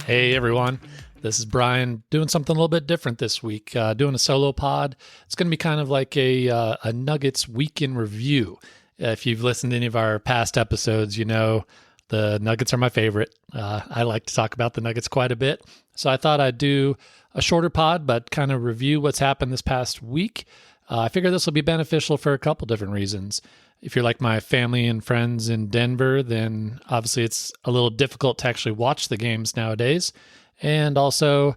Hey everyone, this is Brian doing something a little bit different this week, doing a solo pod. It's going to be kind of like a Nuggets week in review. If you've listened to any of our past episodes, you know the Nuggets are my favorite. I like to talk about the Nuggets quite a bit. So I thought I'd do a shorter pod, but kind of review what's happened this past week. I figure this will be beneficial for a couple different reasons. If you're like my family and friends in Denver, then obviously it's a little difficult to actually watch the games nowadays. And also,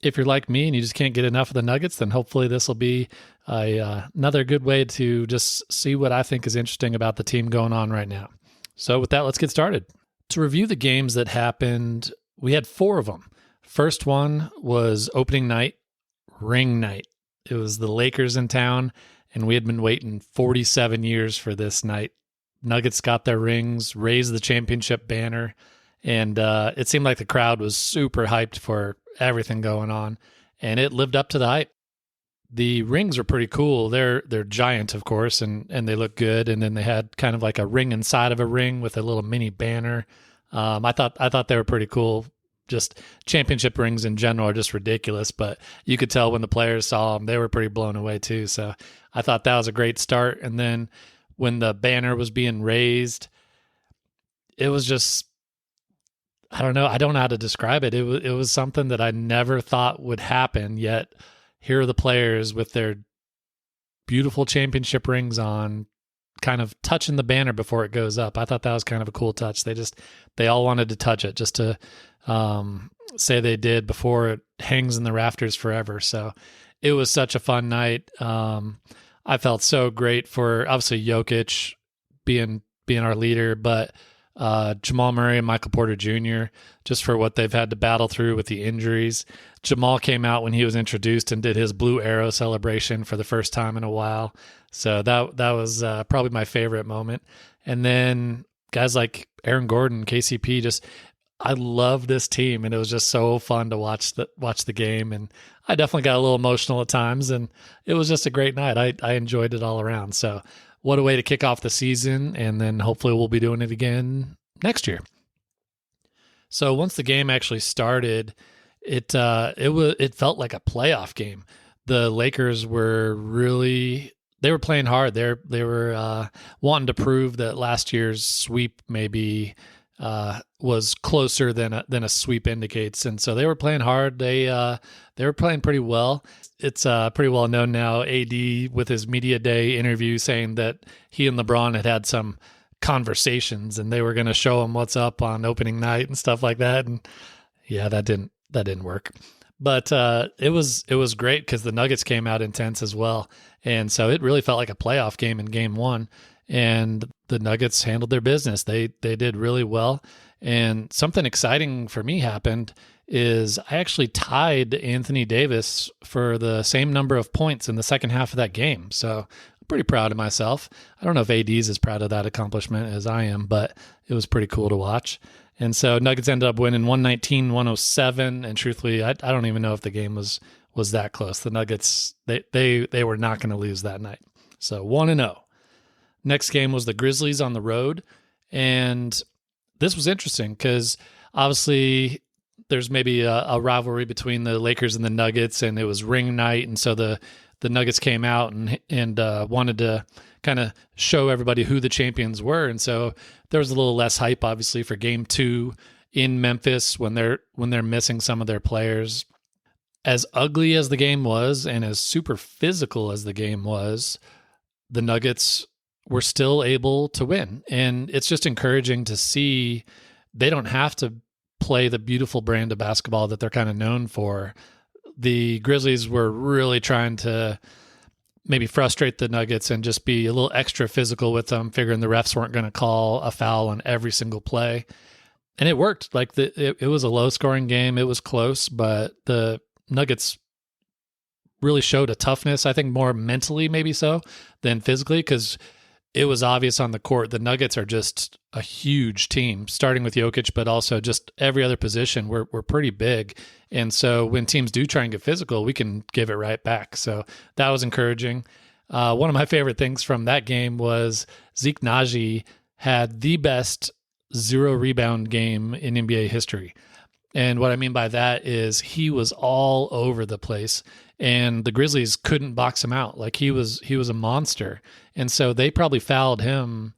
if you're like me and you just can't get enough of the Nuggets, then hopefully this will be another good way to just see what I think is interesting about the team going on right now. So with that, let's get started. To review the games that happened, we had 4 of them. First one was opening night, ring night. It was the Lakers in town, and we had been waiting 47 years for this night. Nuggets got their rings, raised the championship banner, and it seemed like the crowd was super hyped for everything going on, and it lived up to the hype. The rings are pretty cool. They're giant, of course, and they look good. And then they had kind of like a ring inside of a ring with a little mini banner. I thought they were pretty cool. Just championship rings in general are just ridiculous, but you could tell when the players saw them, they were pretty blown away too. So I thought that was a great start. And then when the banner was being raised, it was just, I don't know how to describe it. It was something that I never thought would happen, yet here are the players with their beautiful championship rings on, kind of touching the banner before it goes up. I thought that was kind of a cool touch. They all wanted to touch it just to say they did before it hangs in the rafters forever. So it was such a fun night. I felt so great for obviously Jokic being our leader, but Jamal Murray and Michael Porter Jr., just for what they've had to battle through with the injuries. Jamal came out when he was introduced and did his blue arrow celebration for the first time in a while. So that was probably my favorite moment. And then guys like Aaron Gordon, KCP, I love this team, and it was just so fun to watch the game. And I definitely got a little emotional at times, and it was just a great night. I enjoyed it all around. So what a way to kick off the season, and then hopefully we'll be doing it again next year. So once the game actually started, it felt like a playoff game. The Lakers were playing hard. They were wanting to prove that last year's sweep maybe was closer than a sweep indicates, and so they were playing hard. They were playing pretty well. It's pretty well known now, AD with his media day interview saying that he and LeBron had some conversations and they were going to show him what's up on opening night and stuff like that. And yeah, that didn't work. But it was great because the Nuggets came out intense as well. And so it really felt like a playoff game in game 1. And the Nuggets handled their business. They did really well. And something exciting for me happened is I actually tied Anthony Davis for the same number of points in the second half of that game. So I'm pretty proud of myself. I don't know if AD's as proud of that accomplishment as I am, but it was pretty cool to watch. And so Nuggets ended up winning 119-107. And truthfully, I don't even know if the game was that close. The Nuggets, they were not going to lose that night. So 1-0. Next game was the Grizzlies on the road. And this was interesting because obviously there's maybe a rivalry between the Lakers and the Nuggets, and it was ring night. And so the Nuggets came out and wanted to kind of show everybody who the champions were. And so there was a little less hype, obviously, for game 2 in Memphis when they're missing some of their players. As ugly as the game was and as super physical as the game was, the Nuggets were still able to win. And it's just encouraging to see they don't have to play the beautiful brand of basketball that they're kind of known for. The Grizzlies were really trying to maybe frustrate the Nuggets and just be a little extra physical with them, figuring the refs weren't going to call a foul on every single play. And it worked. Like it was a low scoring game. It was close, but the Nuggets really showed a toughness, I think more mentally maybe so than physically, because it was obvious on the court. The Nuggets are just a huge team, starting with Jokic, but also just every other position. We're pretty big. And so when teams do try and get physical, we can give it right back. So that was encouraging. One of my favorite things from that game was Zeke Naji had the best zero rebound game in NBA history. And what I mean by that is he was all over the place, and the Grizzlies couldn't box him out. Like he was a monster. And so they probably fouled him,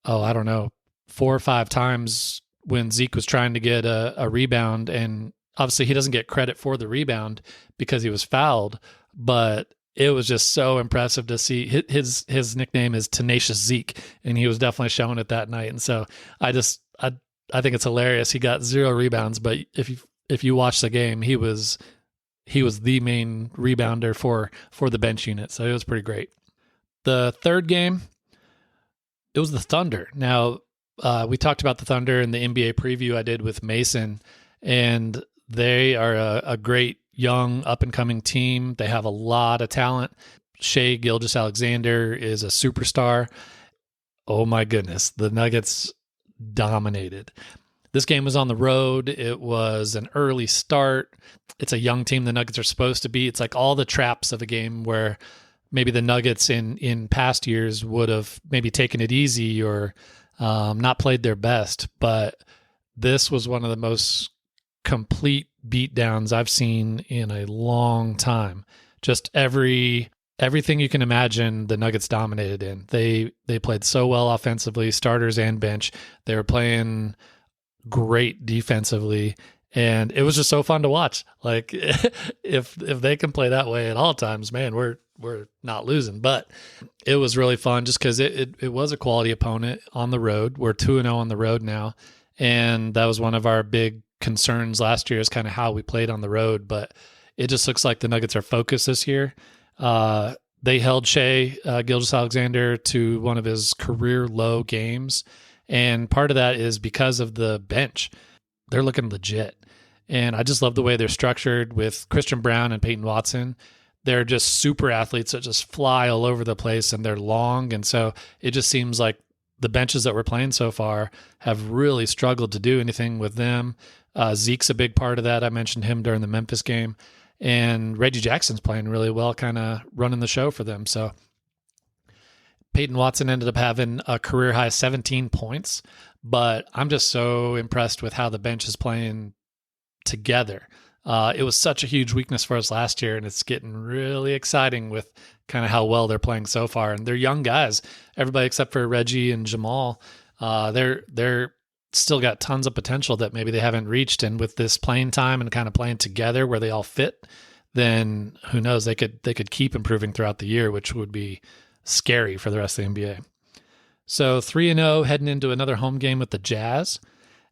I don't know, 4 or 5 times when Zeke was trying to get a rebound. And obviously he doesn't get credit for the rebound because he was fouled, but it was just so impressive to see. His nickname is Tenacious Zeke, and he was definitely showing it that night. And so I think it's hilarious. He got 0 rebounds, but if you watch the game, he was the main rebounder for the bench unit. So it was pretty great. The third game, it was the Thunder. Now, we talked about the Thunder in the NBA preview I did with Mason, and they are a great young up-and-coming team. They have a lot of talent. Shai Gilgeous-Alexander is a superstar. Oh my goodness, the Nuggets dominated. This game was on the road. It was an early start. It's a young team the Nuggets are supposed to be. It's like all the traps of a game where maybe the Nuggets in past years would have maybe taken it easy or not played their best. But this was one of the most complete beatdowns I've seen in a long time. Just everything you can imagine, the Nuggets dominated in. They played so well offensively, starters and bench. They were playing great defensively, and it was just so fun to watch. Like if they can play that way at all times, man, we're not losing. But it was really fun just because it was a quality opponent on the road. We're 2-0 on the road now, and that was one of our big concerns last year is kind of how we played on the road. But it just looks like the Nuggets are focused this year. They held Shai Gilgeous-Alexander to one of his career low games. And part of that is because of the bench. They're looking legit. And I just love the way they're structured with Christian Brown and Peyton Watson. They're just super athletes that just fly all over the place, and they're long. And so it just seems like the benches that we're playing so far have really struggled to do anything with them. Zeke's a big part of that. I mentioned him during the Memphis game. And Reggie Jackson's playing really well, kind of running the show for them. So Peyton Watson ended up having a career-high 17 points, but I'm just so impressed with how the bench is playing together. It was such a huge weakness for us last year, and it's getting really exciting with kind of how well they're playing so far. And they're young guys. Everybody except for Reggie and Jamal, they're still got tons of potential that maybe they haven't reached. And with this playing time and kind of playing together where they all fit, then who knows, they could keep improving throughout the year, which would be scary for the rest of the NBA. So 3-0 heading into another home game with the Jazz.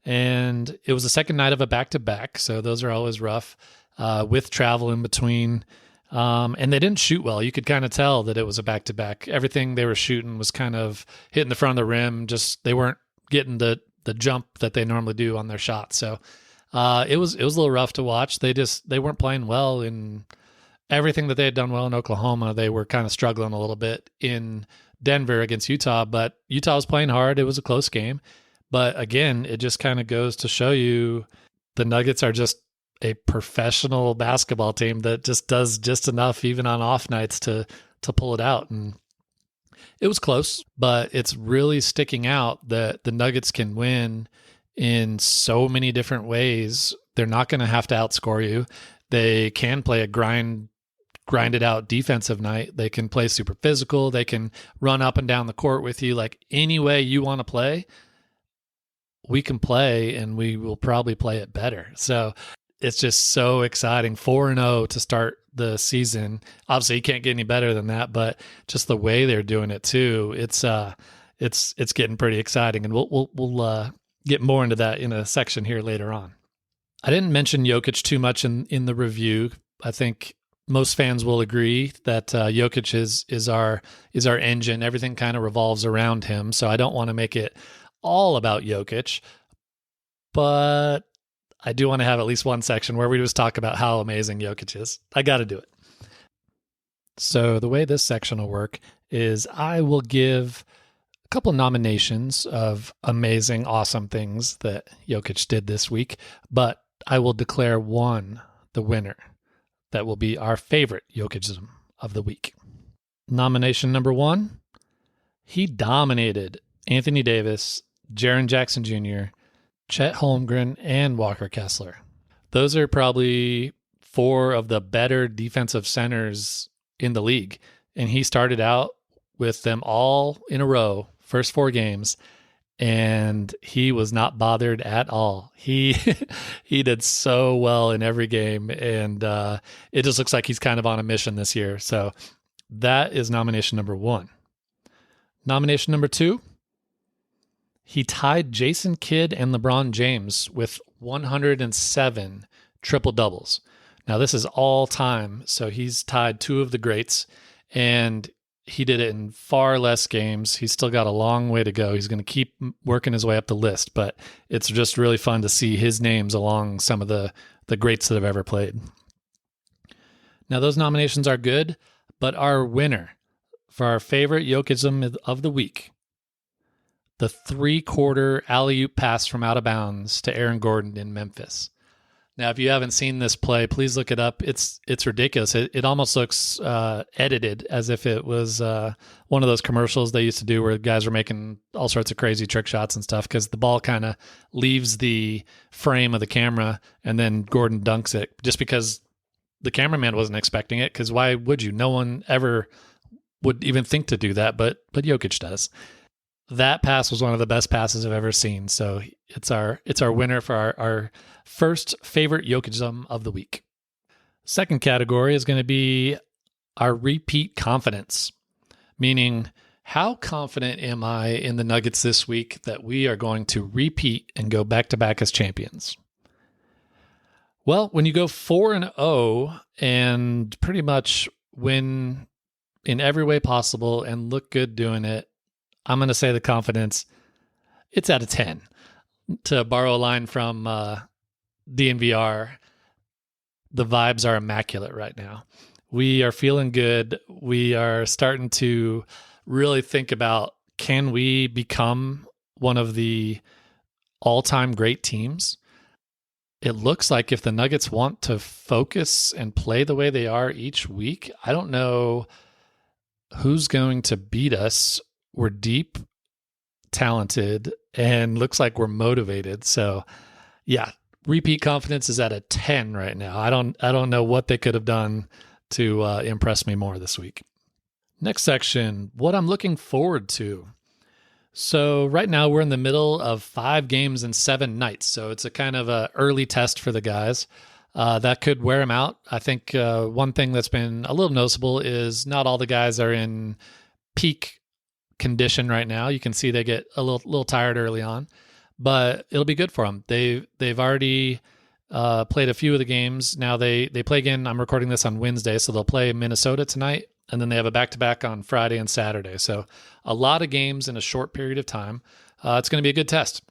And it was the second night of a back-to-back. So those are always rough with travel in between. And they didn't shoot well. You could kind of tell that it was a back-to-back. Everything they were shooting was kind of hitting the front of the rim. Just they weren't getting the jump that they normally do on their shots. So it was a little rough to watch. They weren't playing well in everything that they had done well in Oklahoma. They were kind of struggling a little bit in Denver against Utah, but Utah was playing hard. It was a close game. But again, it just kind of goes to show you the Nuggets are just a professional basketball team that just does just enough even on off nights to pull it out. And it was close, but it's really sticking out that the Nuggets can win in so many different ways. They're not going to have to outscore you. They can play a grinded out defensive night. They can play super physical. They can run up and down the court with you. Like any way you want to play, we can play, and we will probably play it better. So it's just so exciting. 4-0 to start the season. Obviously, you can't get any better than that, but just the way they're doing it too, it's getting pretty exciting, and we'll get more into that in a section here later on. I didn't mention Jokic too much in the review. I think most fans will agree that Jokic is our engine. Everything kind of revolves around him. So I don't want to make it all about Jokic, but I do want to have at least one section where we just talk about how amazing Jokic is. I got to do it. So the way this section will work is I will give a couple nominations of amazing, awesome things that Jokic did this week, but I will declare one the winner. That will be our favorite Jokism of the week. Nomination number 1, he dominated Anthony Davis Jaren Jackson Jr., Chet Holmgren, and Walker Kessler. Those are probably four of the better defensive centers in the league. And he started out with them all in a row, first 4 games, and he was not bothered at all. He did so well in every game, and it just looks like he's kind of on a mission this year. So that is nomination number 1. Nomination number 2, he tied Jason Kidd and LeBron James with 107 triple-doubles. Now, this is all time, so he's tied 2 of the greats, and he did it in far less games. He's still got a long way to go. He's going to keep working his way up the list, but it's just really fun to see his names along some of the greats that have ever played. Now, those nominations are good, but our winner for our favorite Jokism of the week, the 3-quarter alley-oop pass from out of bounds to Aaron Gordon in Memphis. Now, if you haven't seen this play, please look it up. It's ridiculous. It almost looks edited, as if it was one of those commercials they used to do where guys were making all sorts of crazy trick shots and stuff, because the ball kind of leaves the frame of the camera and then Gordon dunks it, just because the cameraman wasn't expecting it, because why would you? No one ever would even think to do that, but Jokic does. That pass was one of the best passes I've ever seen. So it's our winner for our first favorite Jokism of the week. Second category is going to be our repeat confidence, meaning how confident am I in the Nuggets this week that we are going to repeat and go back-to-back as champions? Well, when you go 4-0 and pretty much win in every way possible and look good doing it, I'm going to say the confidence, it's at a 10. To borrow a line from DNVR, the vibes are immaculate right now. We are feeling good. We are starting to really think about, can we become one of the all-time great teams? It looks like if the Nuggets want to focus and play the way they are each week, I don't know who's going to beat us. We're deep, talented, and looks like we're motivated. So, yeah, repeat confidence is at a 10 right now. I don't know what they could have done to impress me more this week. Next section, what I'm looking forward to. So right now we're in the middle of 5 games and 7 nights. So it's a kind of a early test for the guys. That could wear them out. I think one thing that's been a little noticeable is not all the guys are in peak condition right now. You can see they get a little tired early on, but it'll be good for them. They've already played a few of the games. Now they play again. I'm recording this on Wednesday, so they'll play Minnesota tonight, and then they have a back-to-back on Friday and Saturday. So a lot of games in a short period of time. It's going to be a good test.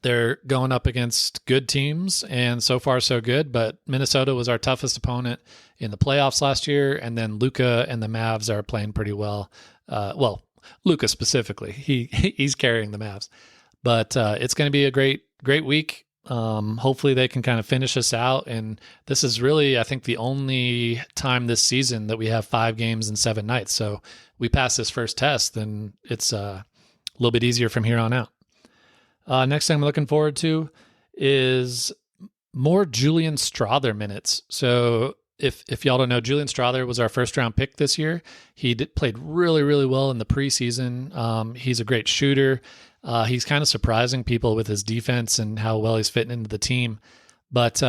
They're going up against good teams, and so far so good, but Minnesota was our toughest opponent in the playoffs last year, and then Luka and the Mavs are playing pretty well. Luka specifically, he's carrying the Mavs, but it's going to be a great week. Hopefully they can kind of finish us out. And this is really, I think, the only time this season that we have 5 games and 7 nights. So we pass this first test, then it's a little bit easier from here on out. Next thing I'm looking forward to is more Julian Strawther minutes. So if y'all don't know, Julian Strawther was our first-round pick this year. He played really, really well in the preseason. He's a great shooter. He's kind of surprising people with his defense and how well he's fitting into the team. But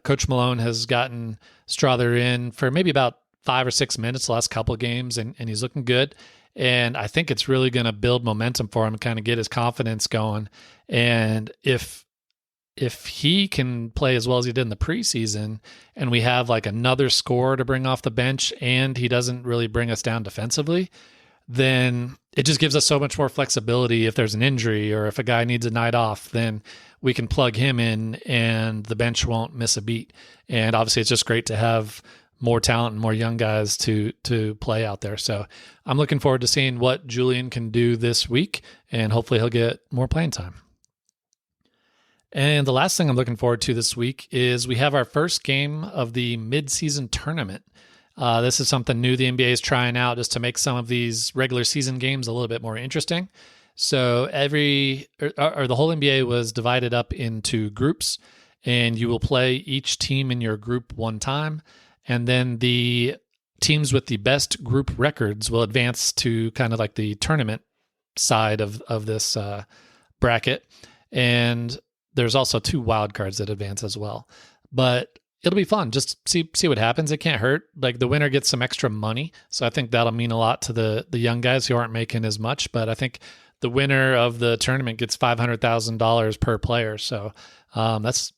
Coach Malone has gotten Strawther in for maybe about 5 or 6 minutes the last couple of games, and he's looking good. And I think it's really going to build momentum for him and kind of get his confidence going. And if he can play as well as he did in the preseason, and we have like another scorer to bring off the bench, and he doesn't really bring us down defensively, then it just gives us so much more flexibility. If there's an injury or if a guy needs a night off, then we can plug him in and the bench won't miss a beat. And obviously it's just great to have more talent and more young guys to play out there. So I'm looking forward to seeing what Julian can do this week, and hopefully he'll get more playing time. And the last thing I'm looking forward to this week is we have our first game of the mid-season tournament. This is something new the NBA is trying out just to make some of these regular season games a little bit more interesting. So the whole NBA was divided up into groups, and you will play each team in your group one time, and then the teams with the best group records will advance to kind of like the tournament side of this bracket. And there's also 2 wild cards that advance as well. But it'll be fun. Just see what happens. It can't hurt. Like, the winner gets some extra money. So I think that'll mean a lot to the young guys who aren't making as much. But I think the winner of the tournament gets $500,000 per player. So that's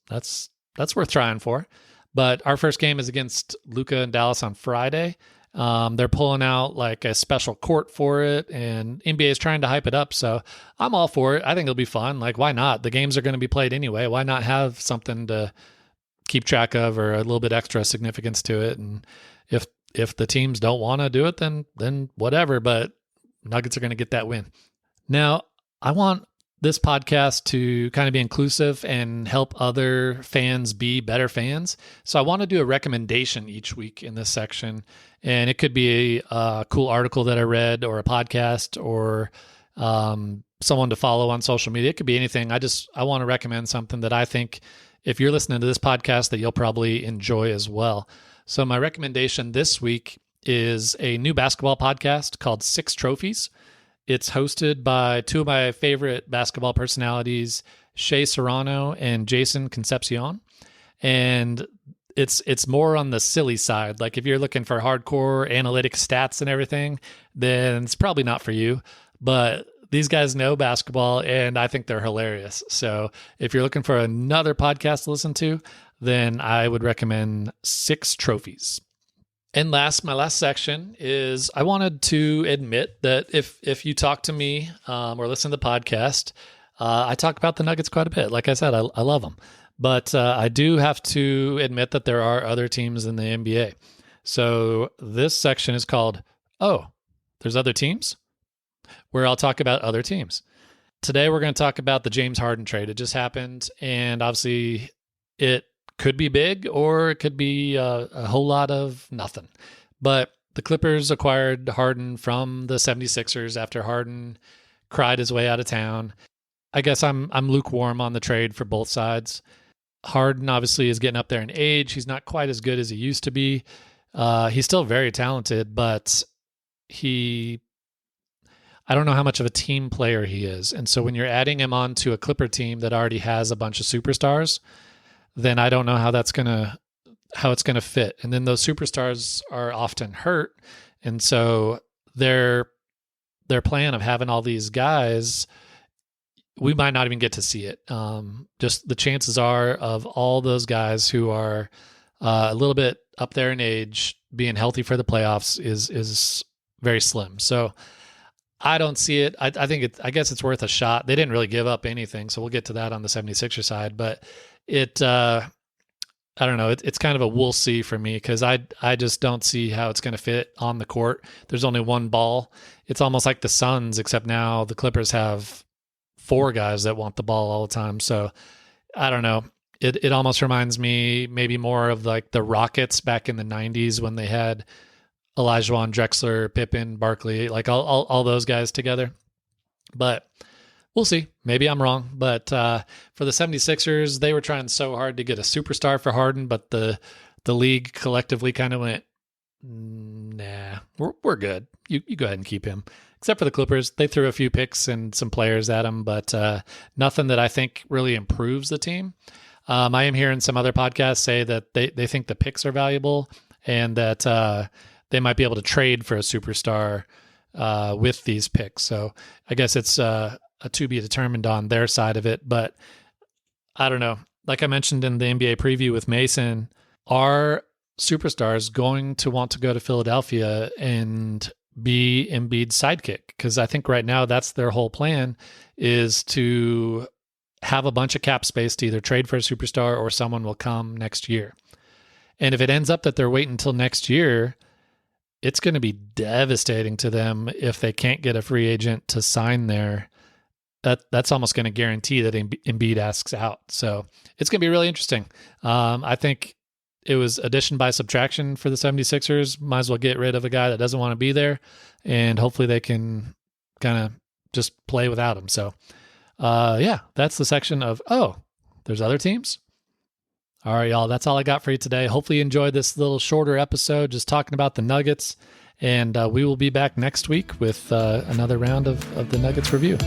worth trying for. But our first game is against Luka and Dallas on Friday. They're pulling out like a special court for it, and NBA is trying to hype it up. So I'm all for it. I think it'll be fun. Like, why not? The games are going to be played anyway. Why not have something to keep track of or a little bit extra significance to it? And if the teams don't want to do it, then whatever. But Nuggets are going to get that win. Now, I want this podcast to kind of be inclusive and help other fans be better fans. So I want to do a recommendation each week in this section. And it could be a cool article that I read, or a podcast, or someone to follow on social media. It could be anything. I want to recommend something that I think, if you're listening to this podcast, that you'll probably enjoy as well. So my recommendation this week is a new basketball podcast called Six Trophies. It's hosted by 2 of my favorite basketball personalities, Shea Serrano and Jason Concepcion. And it's more on the silly side. Like, if you're looking for hardcore analytic stats and everything, then it's probably not for you. But these guys know basketball, and I think they're hilarious. So if you're looking for another podcast to listen to, then I would recommend Six Trophies. And my last section is, I wanted to admit that if you talk to me or listen to the podcast, I talk about the Nuggets quite a bit. Like I said, I love them. But I do have to admit that there are other teams in the NBA. So this section is called, Oh, There's Other Teams? Where I'll talk about other teams. Today we're going to talk about the James Harden trade. It just happened, and obviously it could be big, or it could be a whole lot of nothing. But the Clippers acquired Harden from the 76ers after Harden cried his way out of town. I guess I'm lukewarm on the trade for both sides. Harden obviously is getting up there in age. He's not quite as good as he used to be. He's still very talented, but I don't know how much of a team player he is. And so when you're adding him on to a Clipper team that already has a bunch of superstars, then I don't know how it's going to fit. And then those superstars are often hurt. And so their plan of having all these guys, we might not even get to see it. Just the chances are of all those guys who are a little bit up there in age being healthy for the playoffs is very slim. So I don't see it. I I guess it's worth a shot. They didn't really give up anything, so we'll get to that on the 76er side. But I don't know. It's kind of a we'll see for me, because I just don't see how it's going to fit on the court. There's only one ball. It's almost like the Suns, except now the Clippers have 4 guys that want the ball all the time. So I don't know. It almost reminds me maybe more of like the Rockets back in the 90s when they had Olajuwon, Drexler, Pippen, Barkley, like all those guys together. But we'll see. Maybe I'm wrong. But for the 76ers, they were trying so hard to get a superstar for Harden, but the league collectively kind of went, nah, we're good. You go ahead and keep him. Except for the Clippers. They threw a few picks and some players at him, but nothing that I think really improves the team. I am hearing some other podcasts say that they think the picks are valuable, and that they might be able to trade for a superstar with these picks. So I guess it's a to be determined on their side of it. But I don't know. Like I mentioned in the NBA preview with Mason, are superstars going to want to go to Philadelphia and be Embiid's sidekick? Because I think right now that's their whole plan, is to have a bunch of cap space to either trade for a superstar or someone will come next year. And if it ends up that they're waiting until next year, it's going to be devastating to them if they can't get a free agent to sign there. That's almost going to guarantee that Embiid asks out. So it's going to be really interesting. I think it was addition by subtraction for the 76ers. Might as well get rid of a guy that doesn't want to be there, and hopefully they can kind of just play without him. So, yeah, that's the section of, oh, there's other teams. All right, y'all, that's all I got for you today. Hopefully you enjoyed this little shorter episode just talking about the Nuggets. And we will be back next week with another round of the Nuggets review.